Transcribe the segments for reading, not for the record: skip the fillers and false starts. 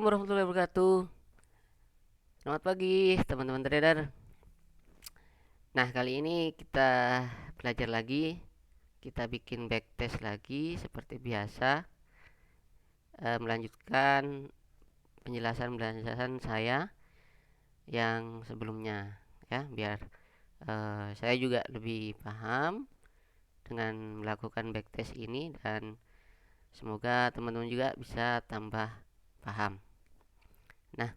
Assalamualaikum warahmatullahi wabarakatuh. Selamat pagi teman-teman trader. Nah, kali ini kita belajar lagi. Kita bikin backtest lagi seperti biasa. Melanjutkan penjelasan saya yang sebelumnya, ya, biar saya juga lebih paham dengan melakukan backtest ini, dan semoga teman-teman juga bisa tambah paham. Nah,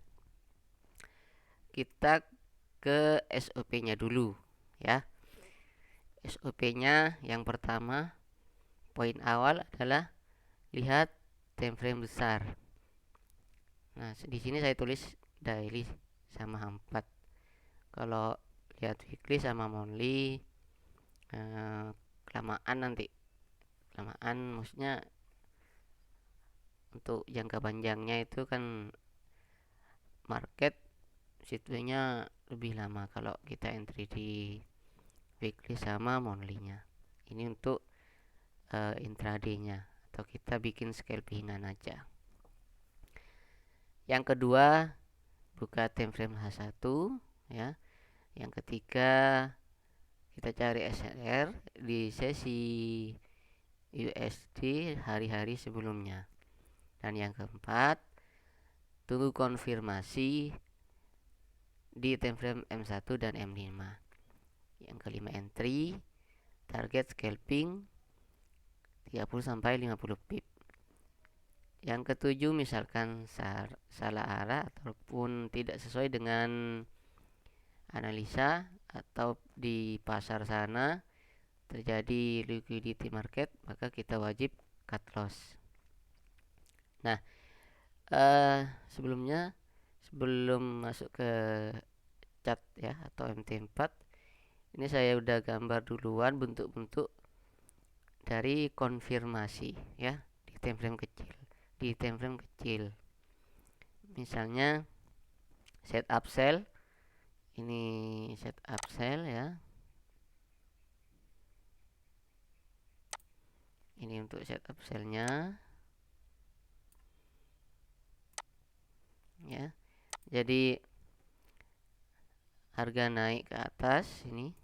kita ke SOP-nya dulu, ya. SOP-nya yang pertama, poin awal adalah lihat time frame besar. Nah, di sini saya tulis daily sama 4. Kalau lihat weekly sama monthly, kelamaan nanti. Kelamaan maksudnya untuk jangka panjangnya itu kan market situasinya lebih lama kalau kita entry di weekly sama monthly-nya. Ini untuk intraday-nya, atau kita bikin scalpingan aja. Yang kedua, buka time frame H1, ya. Yang ketiga, kita cari SLR di sesi USD hari-hari sebelumnya. Dan yang keempat, tunggu konfirmasi di time frame M1 dan M5. Yang kelima, entry target scalping 30 sampai 50 pip. Yang ketujuh, misalkan salah arah ataupun tidak sesuai dengan analisa atau di pasar sana terjadi liquidity market, maka kita wajib cut loss. Nah, sebelum masuk ke chart, ya, atau MT4, ini saya udah gambar duluan bentuk-bentuk dari konfirmasi, ya, di time frame kecil. Misalnya setup sell, ini setup sell, ya. Ini untuk setup sell-nya, ya. Jadi harga naik ke atas, ini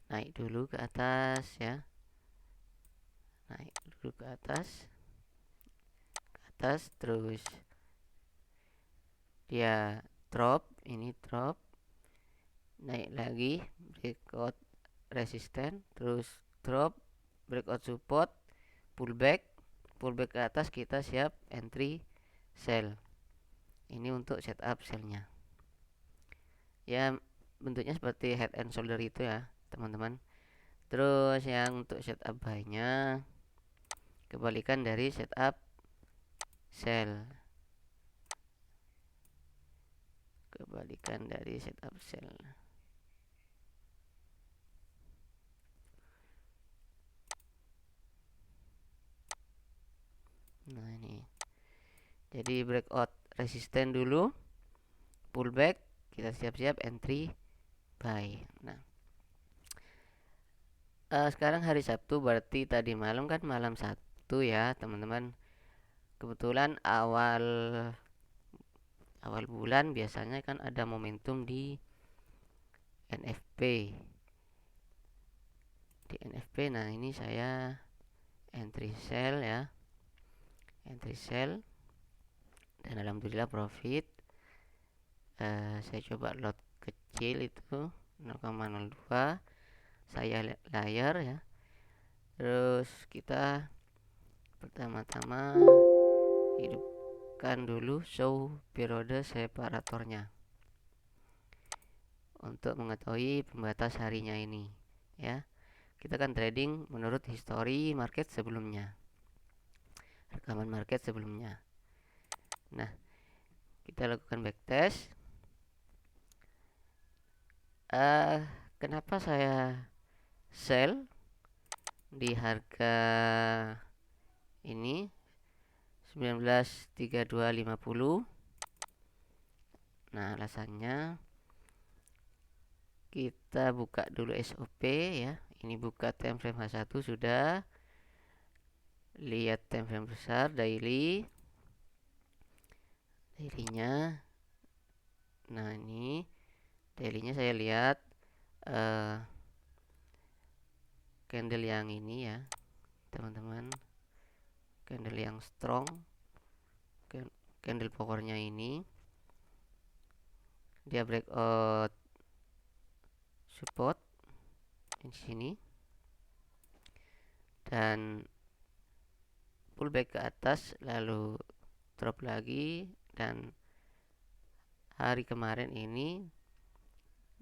naik dulu ke atas, ya. Naik dulu ke atas, terus dia drop, ini drop, naik lagi, breakout resisten, terus drop, breakout support, pullback ke atas, kita siap entry sell. Ini untuk setup sell-nya, ya. Bentuknya seperti head and shoulder itu, ya, teman-teman. Terus yang untuk setup buy-nya kebalikan dari setup sell. Nah, ini jadi breakout resisten dulu, pullback, kita siap-siap entry buy. Nah, sekarang hari Sabtu, berarti tadi malam kan malam Sabtu, ya, teman-teman. Kebetulan awal bulan biasanya kan ada momentum di NFP. Nah, ini saya entry sell, ya. Entry sell, dan alhamdulillah profit. Saya coba lot kecil itu 0,02, saya layer, ya. Terus kita pertama-tama hidupkan dulu show periode separatornya untuk mengetahui pembatas harinya ini, ya. Kita kan trading menurut history market sebelumnya, rekaman market sebelumnya. Nah, kita lakukan backtest. Kenapa saya sell di harga ini 19.3250? Nah, alasannya kita buka dulu SOP, ya. Ini buka time frame H1 sudah. Lihat time frame besar daily. daily-nya. Nah, ini daily-nya saya lihat candle yang ini ya teman-teman, candle yang strong, candle powernya ini dia breakout support di sini dan pullback ke atas lalu drop lagi, dan hari kemarin ini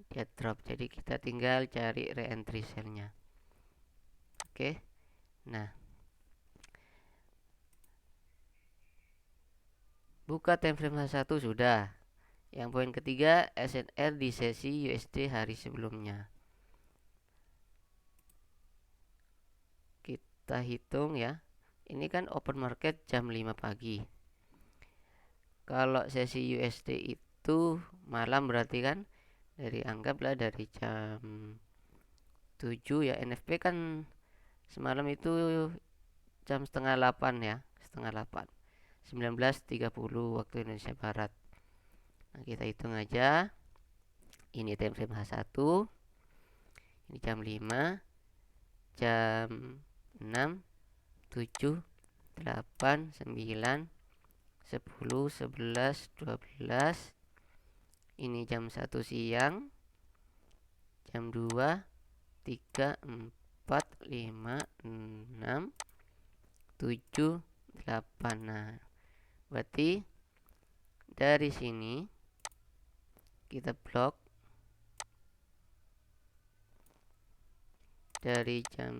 dia drop, jadi kita tinggal cari re-entry sell-nya. Oke. Nah, buka time frame H1 sudah. Yang poin ketiga, SNR di sesi USD hari sebelumnya. Kita hitung ya. Ini kan open market jam 5 pagi. Kalau sesi USD itu malam, berarti kan anggaplah dari jam 7 ya. NFP kan semalam itu jam setengah 8 ya. Setengah 8. 19.30 waktu Indonesia Barat. Nah, kita hitung aja. Ini time frame H1. Ini jam 5, jam 6, 7, 8, 9, 10, 11, 12. Ini jam 1 siang. Jam 2, 3, 4, 5, 6, 7, 8. Nah, berarti dari sini kita blok dari jam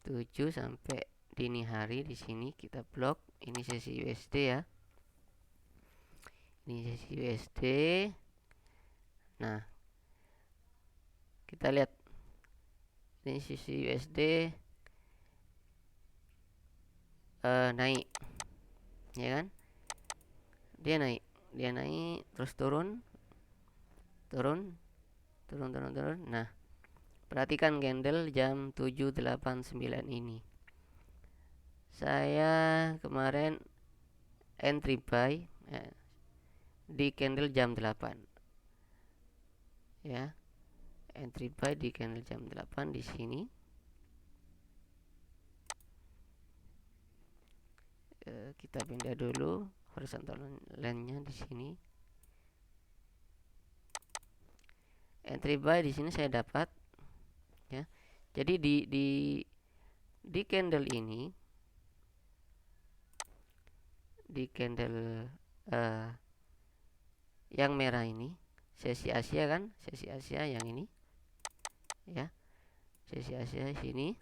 7 sampai dini hari. Di sini kita blok. Ini sesi USD ya. Ini sesi USD. Nah, kita lihat ini sesi USD naik, ya kan? Dia naik terus turun. Nah, perhatikan candle jam 7.89 ini. Saya kemarin entry buy di candle jam 8. Ya. Entry buy di candle jam 8 di sini. Kita pindah dulu horizontal line-nya di sini. Entry buy di sini saya dapat ya. Jadi di candle ini, di candle yang merah ini sesi Asia kan, sesi Asia yang ini ya. Sesi Asia sini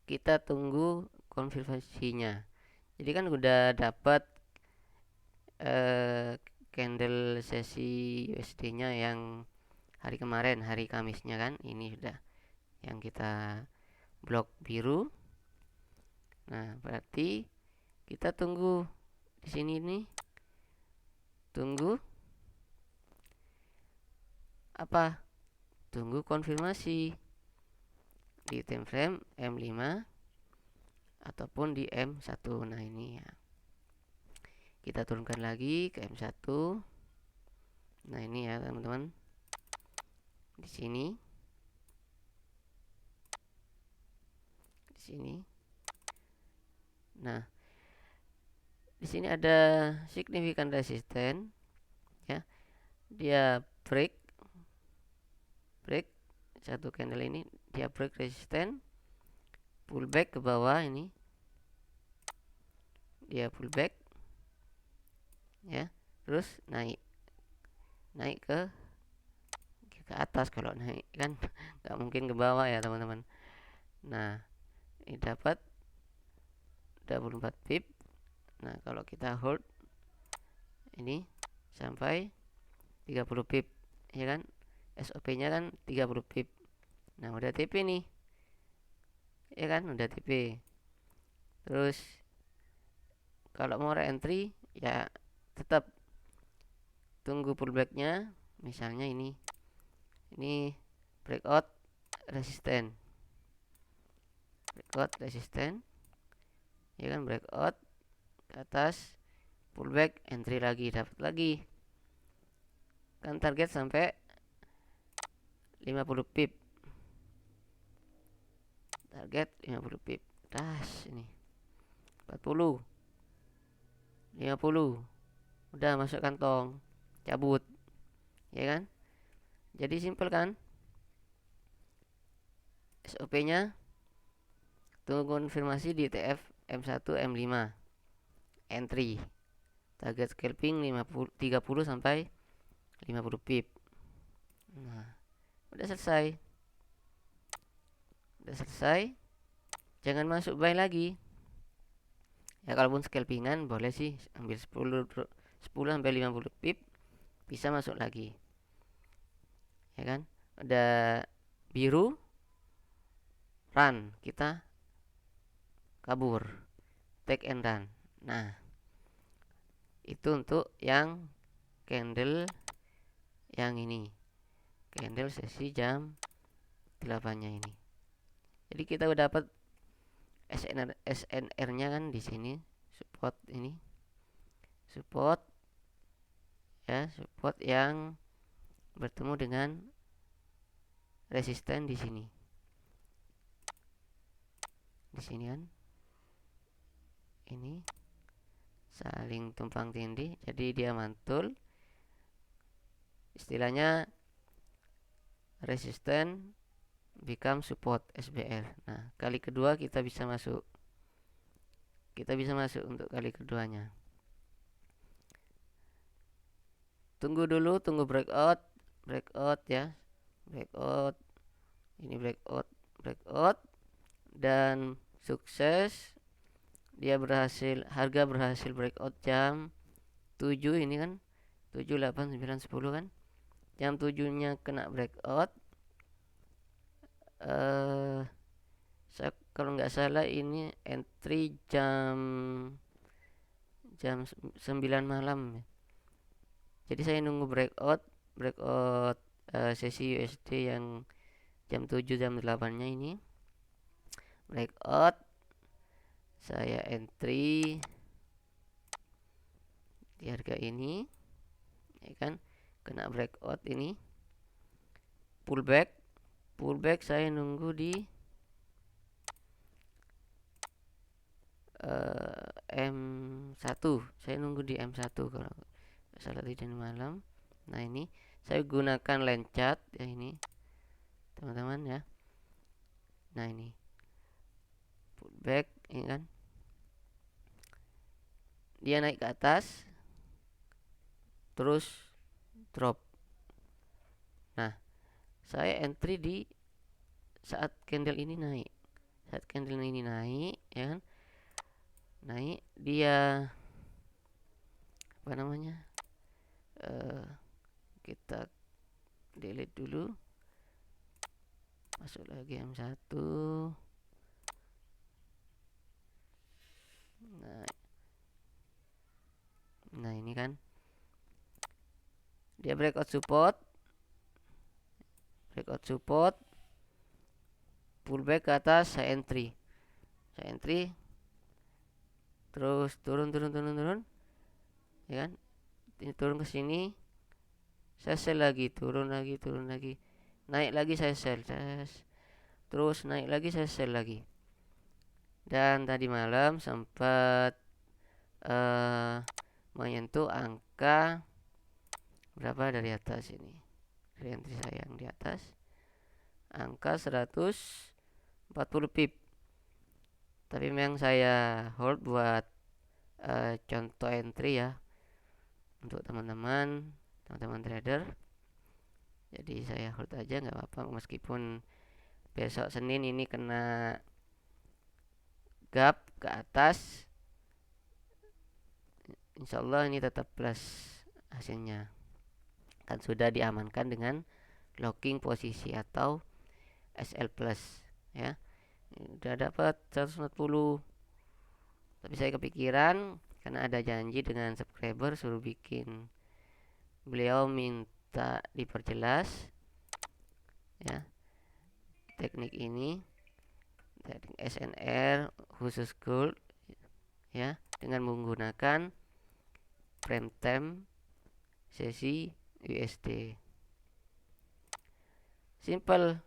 kita tunggu konfirmasinya. Jadi kan udah dapat candle sesi USD-nya yang hari kemarin, hari Kamisnya kan. Ini sudah yang kita blok biru. Nah, berarti kita tunggu di sini nih. Tunggu apa? Tunggu konfirmasi di time frame M5 ataupun di M1. Nah, ini ya. Kita turunkan lagi ke M1. Nah, ini ya, teman-teman. Di sini. Di sini. Nah, di sini ada signifikan resisten ya. Dia break satu candle ini, dia break resisten, pullback ke bawah ini. Dia pullback ya. Terus naik ke atas. Kalau naik kan nggak mungkin ke bawah ya, teman-teman. Nah, ini dapat 24 pip. Nah, kalau kita hold ini sampai 30 pip ya kan, SOP-nya kan 30 pip. Nah, udah TP nih ya kan, udah TP. Terus kalau mau re-entry ya tetap tunggu pullbacknya. Misalnya ini breakout resisten ya kan, breakout ke atas pullback, entry lagi, dapat lagi. Kan target sampai 50 pip. Target 50 pip. Das ini. 40. 50. Udah masuk kantong. Cabut. Ya kan? Jadi simpel kan? SOP-nya tunggu konfirmasi di TF M1 M5. Entry. Target scalping 30 sampai 50 pip. Nah, udah selesai. Jangan masuk buy lagi. Ya kalaupun scalpingan boleh sih ambil 10 sampai 50 pip, bisa masuk lagi. Ya kan? Udah biru, run, kita kabur, take and run. Nah, itu untuk yang candle yang ini, candle sesi jam 8-nya ini. Jadi kita udah dapat SNR-nya kan di sini, support ini. Support ya, support yang bertemu dengan resisten di sini. Di sini kan. Ini saling tumpang tindih, jadi dia mantul. Istilahnya resisten become support SBR. Nah, kali kedua kita bisa masuk. Untuk kali keduanya. Tunggu dulu, tunggu breakout ya. Breakout. Ini breakout dan sukses. Dia harga berhasil breakout jam 7 ini kan. 7, 8, 9, 10 kan. Jam 7-nya kena breakout. Saya kalau nggak salah ini entry jam 9 malam. Jadi saya nunggu breakout sesi USD yang jam 7 jam 8-nya ini. Breakout, saya entry di harga ini, ya kan. Kena breakout ini, pullback saya nunggu di M1. Saya nunggu di M1 kalau salah tidak malam. Nah, ini saya gunakan line chart ya ini, teman-teman ya. Nah, ini pullback ini kan. Dia naik ke atas terus drop. Nah, saya entry di saat candle ini naik. Ya kan? Naik, dia apa namanya? Kita delete dulu. Masuk lagi M1. Nah, ini kan. Dia breakout support. Pullback ke atas, saya entry. Terus turun. Ya kan? Ini turun ke sini. Saya sell lagi, turun lagi. Naik lagi saya sell. Terus naik lagi saya sell lagi. Dan tadi malam sempat menyentuh angka berapa dari atas ini. Dari entry saya yang di atas. Angka 140 pip. Tapi memang saya hold buat contoh entry ya, untuk teman-teman trader. Jadi saya hold aja, nggak apa-apa, meskipun besok Senin ini kena gap ke atas, insya Allah ini tetap plus hasilnya. Kan sudah diamankan dengan locking posisi atau SL plus ya. Udah dapat 140. Tapi saya kepikiran karena ada janji dengan subscriber, suruh bikin, beliau minta diperjelas ya teknik ini, teknik SNR khusus gold ya, dengan menggunakan prime time sesi USD. Simple,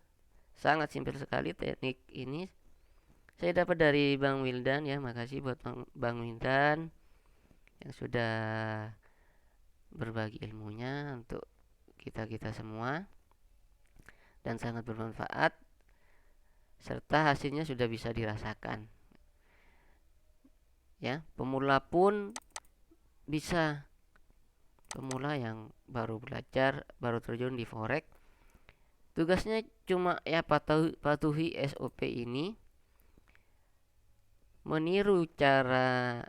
sangat simpel sekali teknik ini. Saya dapat dari Bang Wildan ya. Makasih buat Bang Wildan yang sudah berbagi ilmunya untuk kita semua, dan sangat bermanfaat serta hasilnya sudah bisa dirasakan. Ya, pemula pun bisa, pemula yang baru belajar, baru terjun di forex, tugasnya cuma ya patuhi SOP ini, meniru cara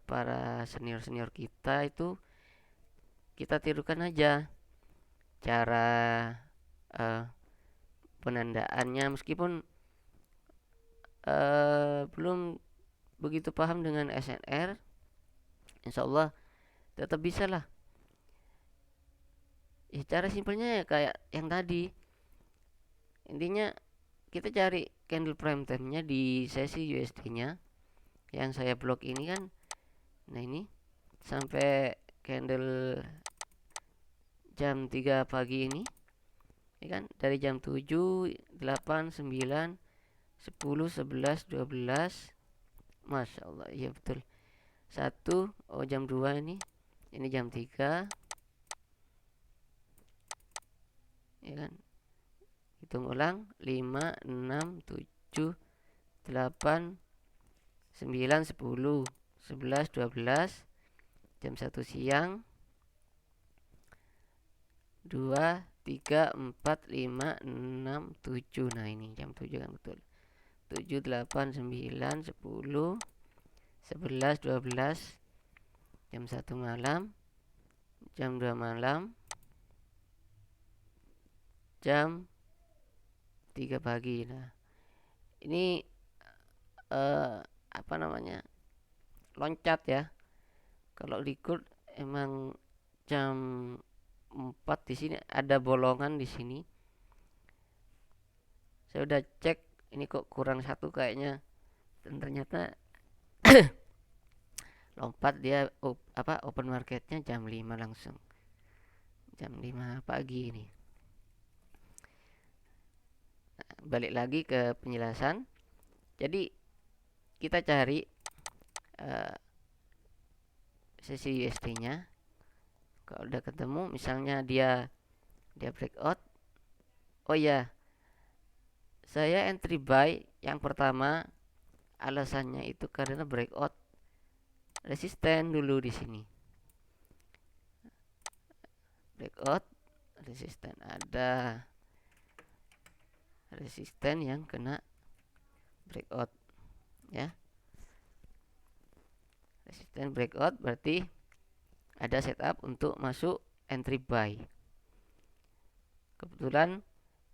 para senior kita itu, kita tirukan aja cara penandaannya, meskipun belum begitu paham dengan SNR, insya Allah tetap bisa lah. Ya, cara simpelnya ya kayak yang tadi, intinya kita cari candle prime time nya di sesi USD nya yang saya blok ini kan. Nah ini sampai candle jam 3 pagi ini ya kan, dari jam 7, 8, 9, 10, 11, 12, Masya Allah, iya betul, 1, jam 2 ini jam 3 ya kan. Hitung ulang, 5, 6, 7, 8, 9, 10, 11, 12, jam 1 siang, 2, 3, 4, 5, 6, 7. Nah ini jam 7 kan, betul. 7, 8, 9, 10, 11, 12, jam 1 malam, jam 2 malam, jam 3 pagi. Nah ini apa namanya, loncat ya. Kalau liquid emang jam 4 di sini ada bolongan di sini. Saya udah cek, ini kok kurang satu kayaknya, dan ternyata lompat dia open marketnya jam 5 langsung. Jam 5 pagi ini. Nah, balik lagi ke penjelasan. Jadi kita cari sesi USD-nya. Kalau udah ketemu, misalnya dia breakout. Oh ya, saya entry buy yang pertama alasannya itu karena breakout resisten dulu di sini. Breakout resisten, ada resisten yang kena breakout ya. Resisten breakout berarti ada setup untuk masuk entry buy. Kebetulan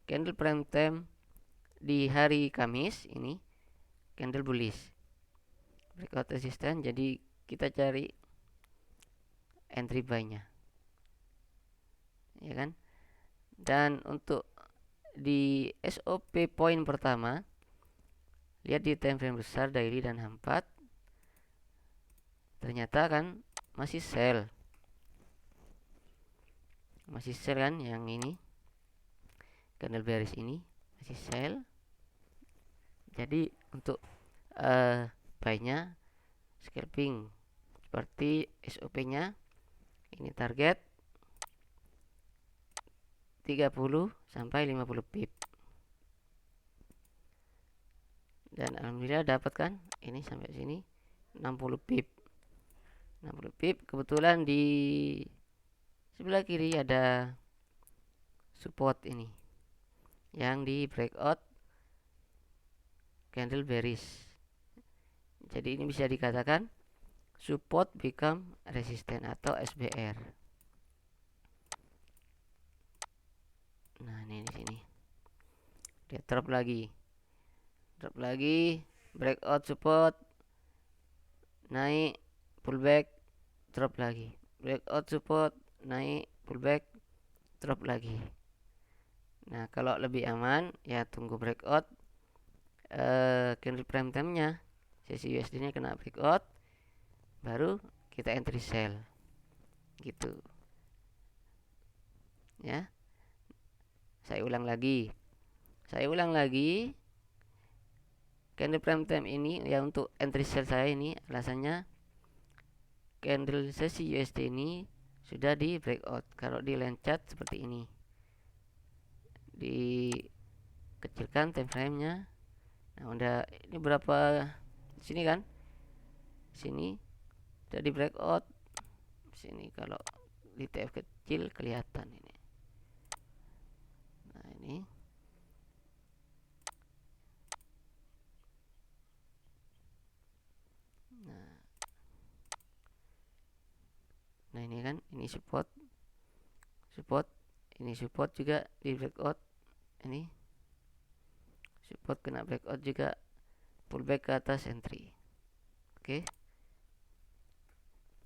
candle prime time di hari Kamis ini candle bullish, breakout resisten, jadi kita cari entry buy-nya ya kan. Dan untuk di SOP poin pertama, lihat di time frame besar daily dan H4, ternyata kan masih sell kan, yang ini candle bearish ini masih sell. Jadi untuk buy-nya scalping seperti SOP-nya, ini target 30 sampai 50 pip. Dan alhamdulillah dapat kan, ini sampai sini 60 pip. 60 pip. Kebetulan di sebelah kiri ada support ini yang di breakout candle bearish. Jadi ini bisa dikatakan support become resistance atau SBR. Nah ini di sini dia drop lagi, breakout support, naik, pullback, drop lagi, breakout support, naik, pullback, drop lagi. Nah kalau lebih aman ya tunggu breakout candle prime time nya, sesi USD nya kena breakout, baru kita entry sell gitu ya. Saya ulang lagi. Candle prime time ini ya, untuk entry sell saya ini alasannya candle sesi USD ini sudah di breakout. Kalau di line chart seperti ini, dikecilkan time frame-nya. Nah, udah ini berapa sini kan? Sini udah di breakout. Sini kalau di TF kecil kelihatan ini. Nah, ini. Nah, ini kan, ini support. Ini support juga di breakout. Ini support kena breakout juga, pullback ke atas, entry. Oke.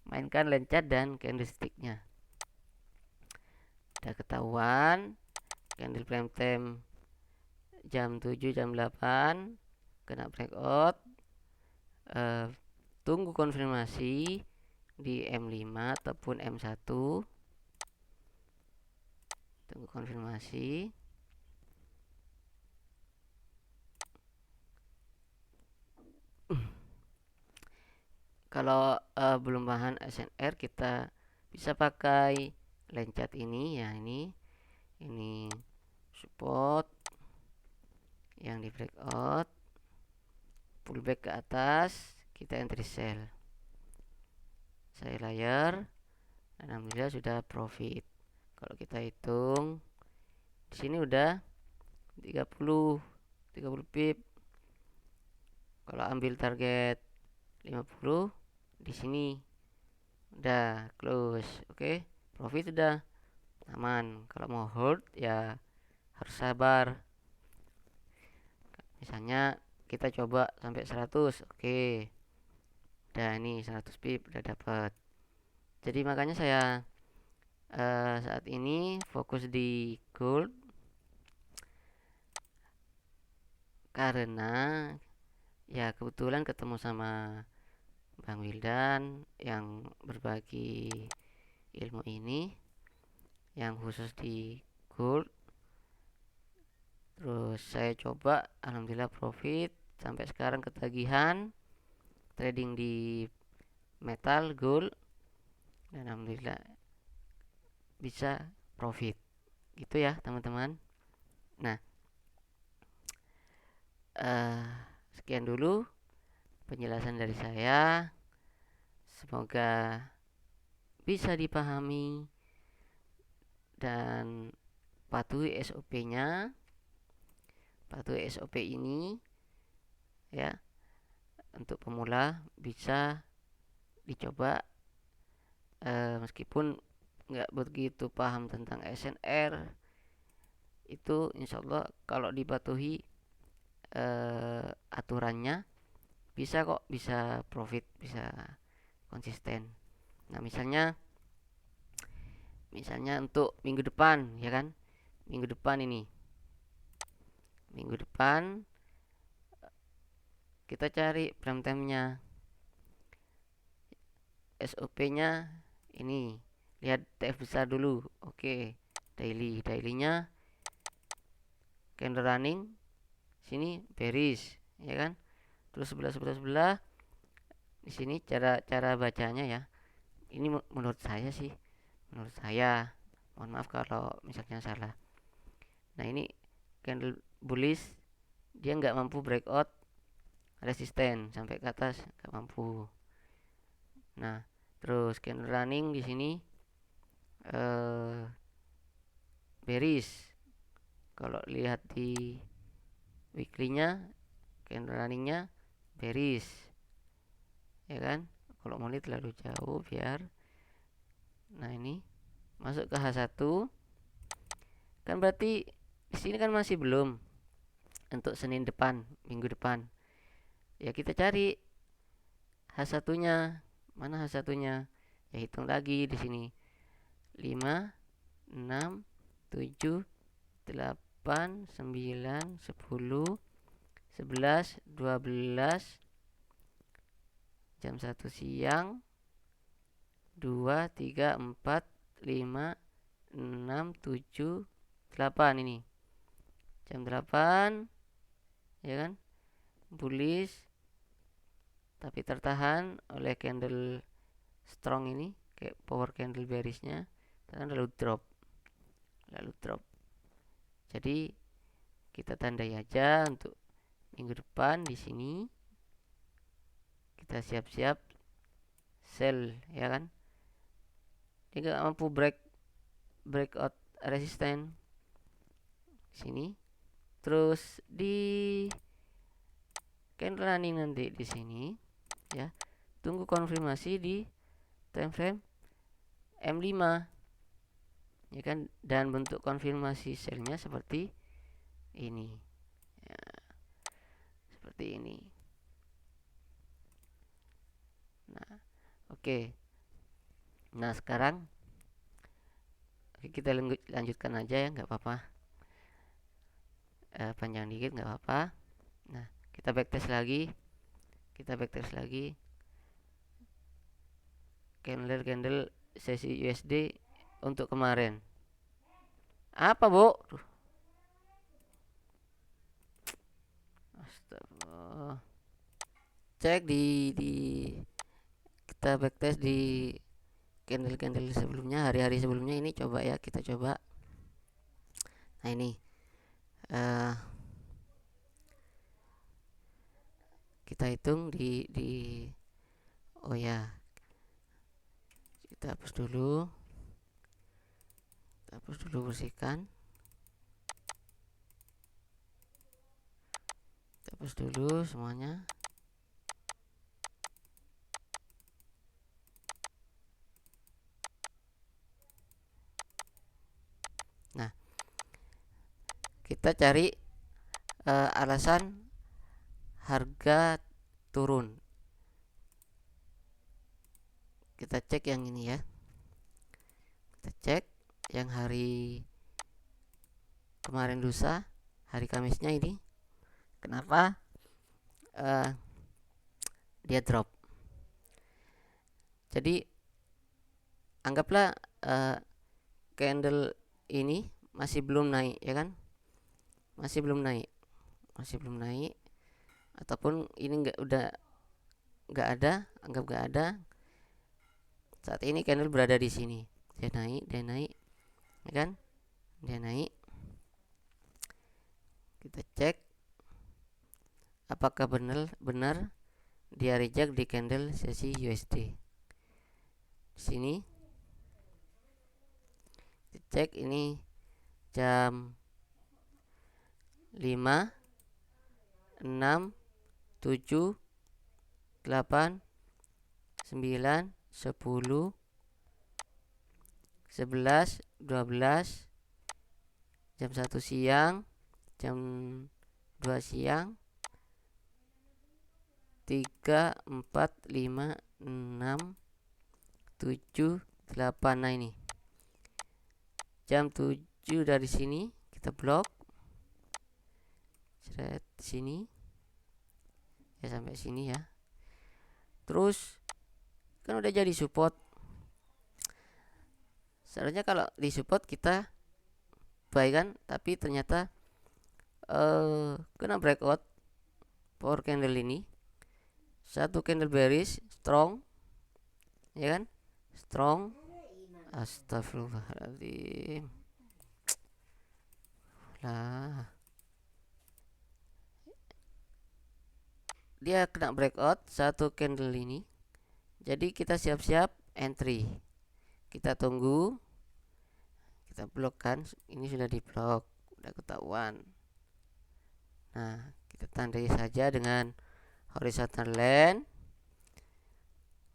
Mainkan lencet dan candlesticknya. Udah ketahuan candle prime time jam 7 jam 8 kena breakout. Tunggu konfirmasi di M5 ataupun M1. Tunggu konfirmasi. Kalau belum paham SNR, kita bisa pakai lencet ini ya. Ini support yang di breakout, pullback ke atas, kita entry sell. Saya layer, alhamdulillah sudah profit. Kalau kita hitung di sini udah 30 pip. Kalau ambil target 50 di sini udah close. Oke, profit udah aman. Kalau mau hold ya harus sabar. Misalnya kita coba sampai 100. Oke, udah ini 100 pip udah dapat. Jadi makanya saya saat ini fokus di gold, karena ya kebetulan ketemu sama Bang Wildan yang berbagi ilmu ini, yang khusus di gold. Terus saya coba, alhamdulillah profit. Sampai sekarang ketagihan trading di metal gold, dan alhamdulillah bisa profit. Gitu ya teman-teman. Nah, sekian dulu penjelasan dari saya. Semoga bisa dipahami dan patuhi SOP-nya. Patuhi SOP ini ya, untuk pemula bisa dicoba. Meskipun nggak begitu paham tentang SNR, itu insya Allah kalau dipatuhi aturannya bisa kok, bisa profit, bisa konsisten. Nah, misalnya untuk minggu depan ya kan, minggu depan kita cari prime time-nya, SOP-nya ini, lihat TF besar dulu. Oke, dailynya candle running sini bearish ya kan. Terus sebelah di sini cara bacanya ya. Ini menurut saya, mohon maaf kalau misalnya salah. Nah, ini candle bullish, dia nggak mampu breakout resisten sampai ke atas, nggak mampu. Nah, terus candle running di sini bearish. Kalau lihat di weekly-nya, candle runningnya bearish ya kan. Kalau mau lihat terlalu jauh biar. Nah, ini masuk ke H1 kan, berarti di sini kan masih belum. Untuk Senin depan, minggu depan ya, kita cari H1-nya. Mana H1-nya? Ya, hitung lagi di sini. 5 6 7 8 9 10 11 12 jam 1 siang 2, 3, 4, 5, 6, 7, 8 ini. Jam 8, ya kan? Bullish tapi tertahan oleh candle strong ini, kayak power candle bearishnya, lalu drop. Jadi kita tandai aja untuk minggu depan di sini kita siap-siap sell, ya kan? Dia nggak mampu breakout resisten sini, terus di candle running nanti di sini, ya. Tunggu konfirmasi di time frame M5, ya kan? Dan bentuk konfirmasi sellnya seperti ini, ya, seperti ini. Nah, oke. Nah, sekarang kita lanjutkan aja ya, nggak apa-apa. Panjang dikit nggak apa-apa. Nah, kita backtest lagi. Candle sesi USD untuk kemarin. Apa, Bu? Astagfirullah. Cek di kita backtest di candle sebelumnya, hari-hari sebelumnya ini, coba ya, kita coba. Nah, ini kita hitung di oh ya, kita hapus dulu, bersihkan, kita hapus dulu semuanya. Nah, kita cari alasan harga turun. Kita cek yang ini ya, kita cek yang hari kemarin lusa, hari Kamisnya ini, kenapa dia drop. Jadi anggaplah candle ini masih belum naik, ya kan? Masih belum naik, ataupun ini udah nggak ada, anggap nggak ada. Saat ini candle berada di sini, dia naik, ya kan? Dia naik. Kita cek apakah benar dia reject di candle sesi USD. Di sini cek ini jam 5, 6, 7, 8, 9, 10, 11, 12, jam 1 siang, jam 2 siang, 3, 4, 5, 6, 7, 8. Nah, ini jam 7 dari sini kita blok sini ya, sampai sini ya. Terus kan udah jadi support. Seharusnya kalau di support kita buy kan, tapi ternyata kena breakout power candle ini. Satu candle bearish strong, ya kan? Strong. Astagfirullahaladzim. Lah, dia kena breakout satu candle ini. Jadi kita siap-siap entry. Kita tunggu. Kita blok kan. Ini sudah di blok, udah ketahuan. Nah, kita tandai saja dengan horizontal line.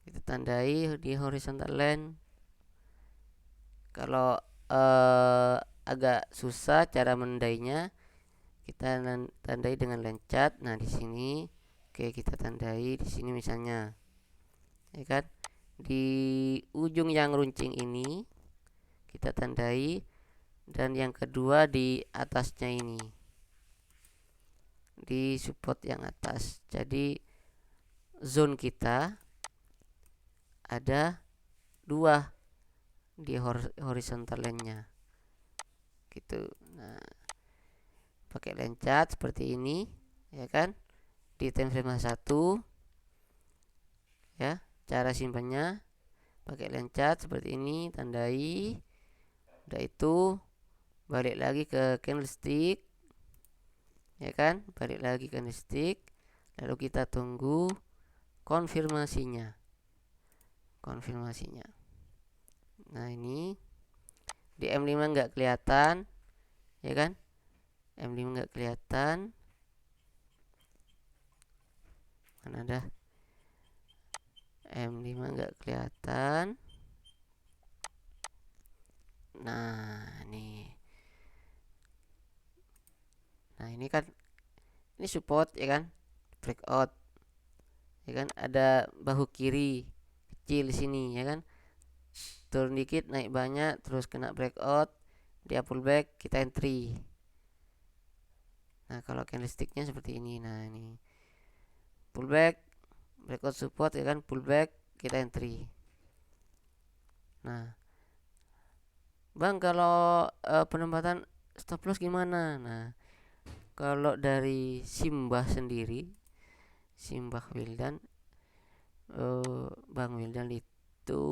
Kita tandai di horizontal line. Kalau agak susah cara menandainya, kita tandai dengan line chart. Nah, di sini oke, kita tandai di sini misalnya, ya kan? Di ujung yang runcing ini kita tandai, dan yang kedua di atasnya ini, di support yang atas. Jadi zone kita ada 2 di horizontal line-nya gitu. Nah, pakai line chart seperti ini ya kan, di time frame H1 ya. Cara simpannya pakai line chart seperti ini, tandai. Udah itu balik lagi ke candlestick ya kan, balik lagi ke candlestick, lalu kita tunggu konfirmasinya. Nah, ini di M5 nggak kelihatan ya kan, M5 nggak kelihatan, mana dah, M5 nggak kelihatan. Nah, ini kan, ini support ya kan, breakout ya kan, ada bahu kiri kecil di sini ya kan, turun dikit naik banyak terus kena breakout, dia pullback, kita entry. Nah, kalau candlesticknya seperti ini. Nah, ini pullback, breakout support ya kan, pullback, kita entry. Nah, bang, kalau penempatan stop loss gimana? Nah, kalau dari Simbah sendiri, Simbah Wildan, Bang Wildan itu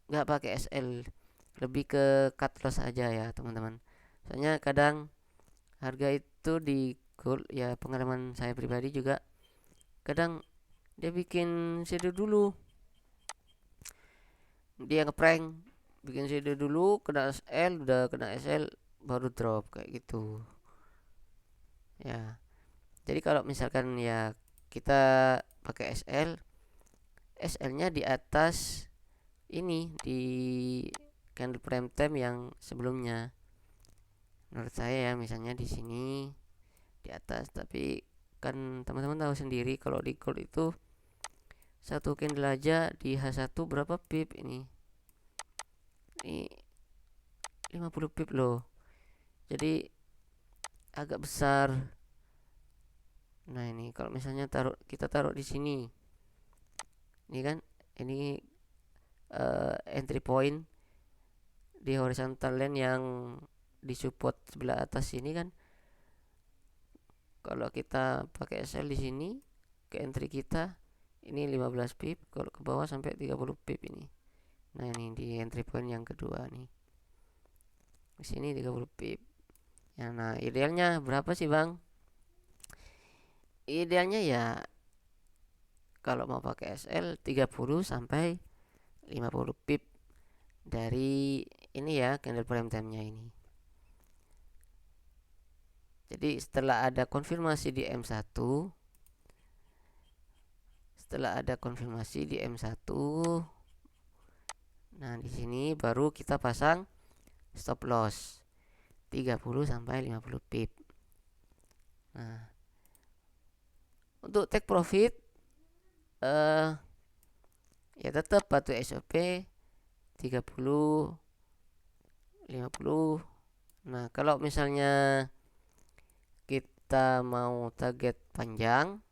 nggak pakai SL, lebih ke cut loss aja ya teman-teman. Soalnya kadang harga itu di gold ya, pengalaman saya pribadi juga, kadang dia bikin shadow dulu, dia ngeprank bikin shadow dulu, kena SL, udah kena SL baru drop kayak gitu ya. Jadi kalau misalkan ya kita pakai SL-nya di atas ini, di candle prime time yang sebelumnya menurut saya ya, misalnya di sini di atas. Tapi kan teman-teman tahu sendiri kalau di gold itu satu candle aja di H1 berapa pip ini 50 pip loh, jadi agak besar. Nah, ini kalau misalnya kita taruh di sini, ini kan, ini entry point di horizontal line yang di support sebelah atas ini kan, kalau kita pakai SL di sini ke entry kita ini 15 pip, kalau ke bawah sampai 30 pip ini. Nah, ini di entry point yang kedua nih, di sini 30 pip ya. Nah, idealnya berapa sih bang? Idealnya ya kalau mau pakai SL 30 sampai 50 pip dari ini ya, candle prime time-nya ini. Jadi setelah ada konfirmasi di M1, nah di sini baru kita pasang stop loss 30 sampai 50 pip. Nah, untuk take profit ya tetap patuh SOP 30 50. Nah, kalau misalnya kita mau target panjang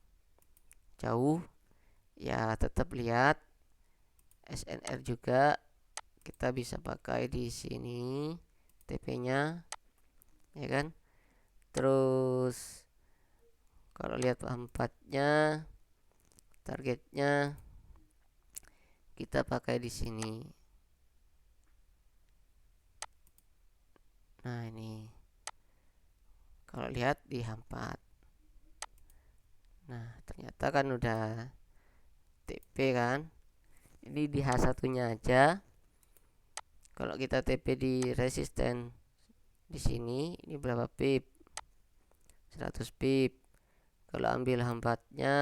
jauh ya tetap lihat SNR juga, kita bisa pakai di sini TP-nya ya kan. Terus kalau lihat 4-nya targetnya kita pakai di sini. Nah, ini kalau lihat di H4. Nah, ternyata kan udah TP kan. Ini di H1-nya aja. Kalau kita TP di resisten di sini, ini berapa pip? 100 pip. Kalau ambil H4-nya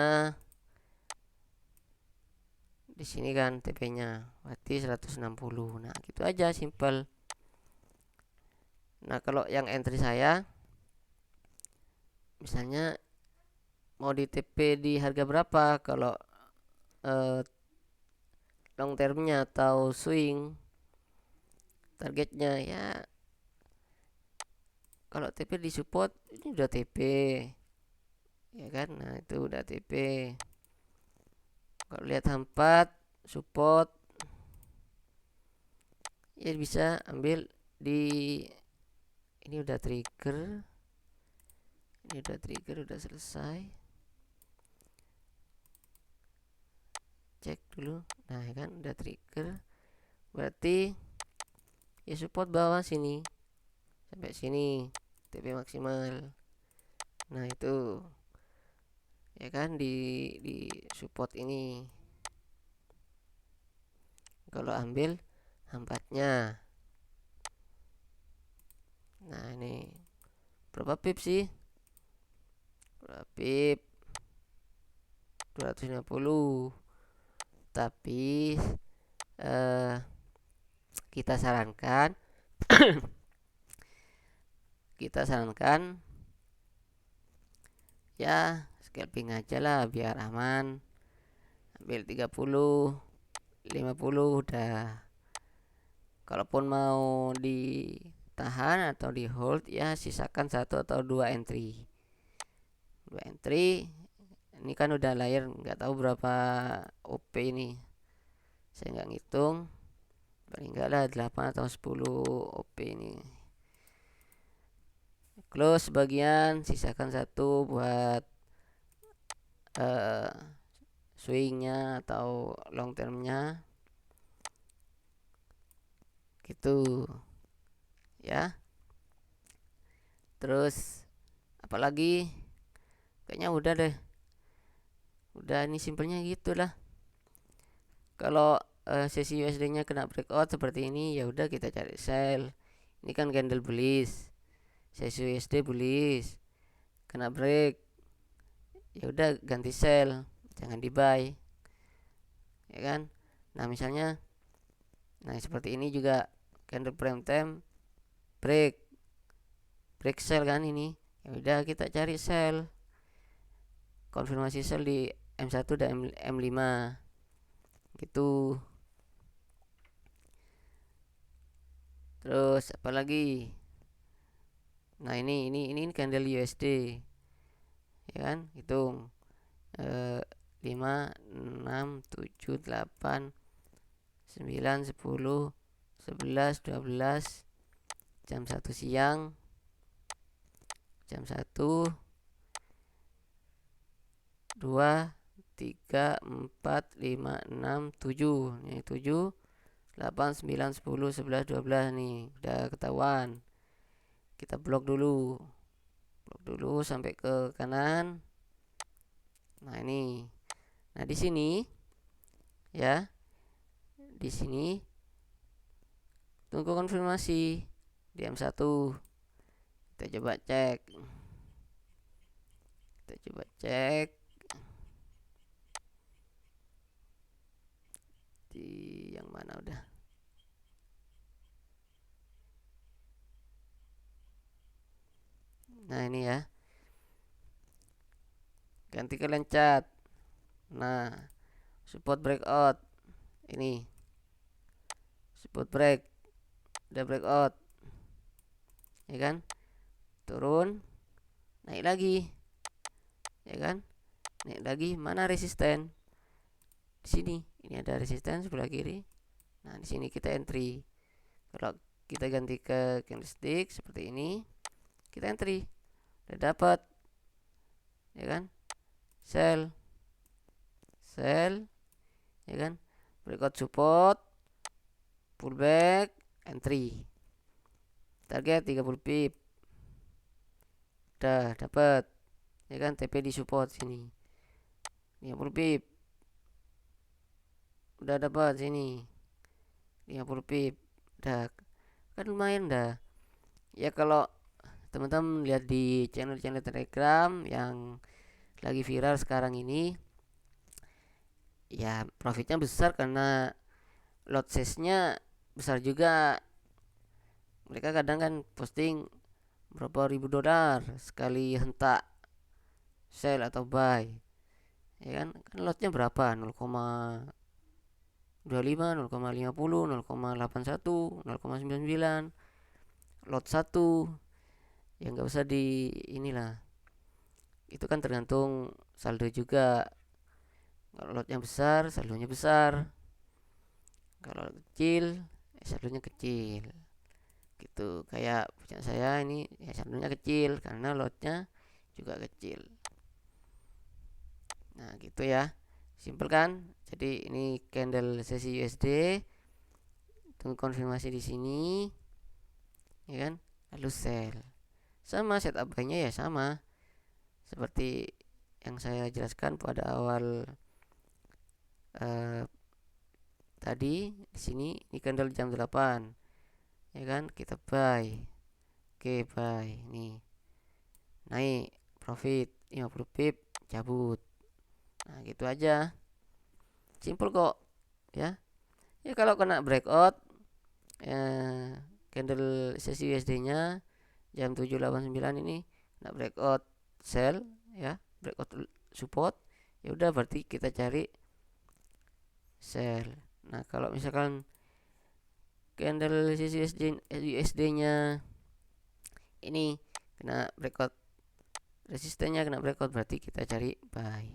di sini kan TP-nya berarti 160. Nah, gitu aja, simple. Nah, kalau yang entry saya misalnya mau di TP di harga berapa, kalau long termnya atau swing targetnya ya, kalau TP di support ini udah TP ya kan. Nah, itu udah TP. Kalau lihat H4 support ya bisa ambil di ini udah trigger, udah selesai. Cek dulu. Nah ya kan udah trigger, berarti ya support bawah sini sampai sini TP maksimal. Nah itu ya kan di support ini kalau ambil 4-nya. Nah ini berapa pip sih? Berapa pip? 250. Tapi kita sarankan ya scalping aja lah biar aman. Ambil 30, 50 udah. Kalaupun mau ditahan atau di hold ya sisakan 1 atau 2 entry. 2 entry. Ini kan udah layer, nggak tahu berapa OP ini. Saya nggak ngitung. Paling enggak lah 8 atau 10 OP ini. Close sebagian, sisakan 1 buat swingnya atau long termnya gitu ya. Terus apalagi, kayaknya udah deh, udah ini simpelnya gitulah. Kalau sesi USD nya kena breakout seperti ini ya udah kita cari sell. Ini kan candle bullish, sesi USD bullish, kena break ya udah ganti sell, jangan di buy ya kan. Nah misalnya, nah seperti ini juga candle prime time break sell kan ini, ya udah kita cari sell, konfirmasi sell di M1 dan M5 gitu. Terus apalagi, nah ini candle USD ya kan, hitung 5 6 7 8 9 10 11 12 jam 1 siang, jam 1 2 3 4 5 6 7, ini 7 8 9 10 11 12 nih udah ketahuan. Kita blok dulu sampai ke kanan. Nah ini, nah di sini ya, di sini tunggu konfirmasi di M1. Kita coba cek di yang mana udah. Nah ini ya, ganti ke cat. Nah support breakout, ini support break, udah breakout ya kan, turun naik lagi ya kan, naik lagi. Mana resisten? Di sini, ini ada resisten sebelah kiri. Nah di sini kita entry. Kalau kita ganti ke candlestick seperti ini, kita entry, udah dapat ya kan, sell ya kan, breakout support, pullback, entry, target 30 pip, udah dapat ya kan. TP di support sini 50 pip, udah dapat sini 50 pip, udah kan lumayan dah ya. Kalau teman-teman lihat di channel-channel Telegram yang lagi viral sekarang ini, ya profitnya besar karena lot size-nya besar juga. Mereka kadang kan posting berapa ribu dolar sekali hentak sell atau buy ya kan. Kan lotnya berapa? 0,25, 0,50, 0,81, 0,99 lot 1 ya, nggak usah di inilah. Itu kan tergantung saldo juga. Kalau lotnya besar saldonya besar, kalau kecil shadownya kecil gitu. Kayak punya saya ini ya, shadownya kecil karena lotnya juga kecil. Nah gitu ya, simple kan. Jadi ini candle sesi USD, tunggu konfirmasi di sini ya kan, lalu sell. Sama setup buy-nya ya sama seperti yang saya jelaskan pada awal tadi. Di sini ini candle jam 8 ya kan, kita buy. Oke, buy. Nih. Naik profit 50 pip, cabut. Nah, gitu aja. Simple kok, ya. Ya kalau kena breakout candle sesi USD-nya jam 7.89 ini kena breakout sell ya, breakout support, ya udah berarti kita cari sell. Nah, kalau misalkan candle sesi USD-nya ini kena breakout, resistennya kena breakout, berarti kita cari buy.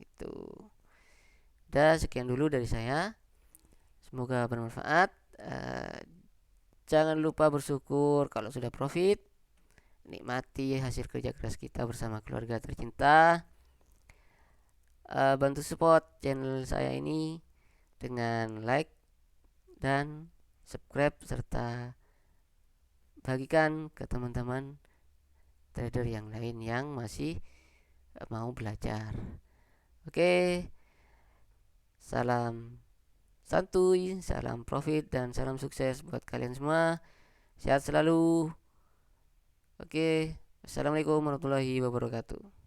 Itu. Udah, sekian dulu dari saya. Semoga bermanfaat. Jangan lupa bersyukur kalau sudah profit. Nikmati hasil kerja keras kita bersama keluarga tercinta. Bantu support channel saya ini dengan like dan subscribe, serta bagikan ke teman-teman trader yang lain yang masih mau belajar. Oke, salam santuy, salam profit, dan salam sukses buat kalian semua. Sehat selalu. Oke, assalamualaikum warahmatullahi wabarakatuh.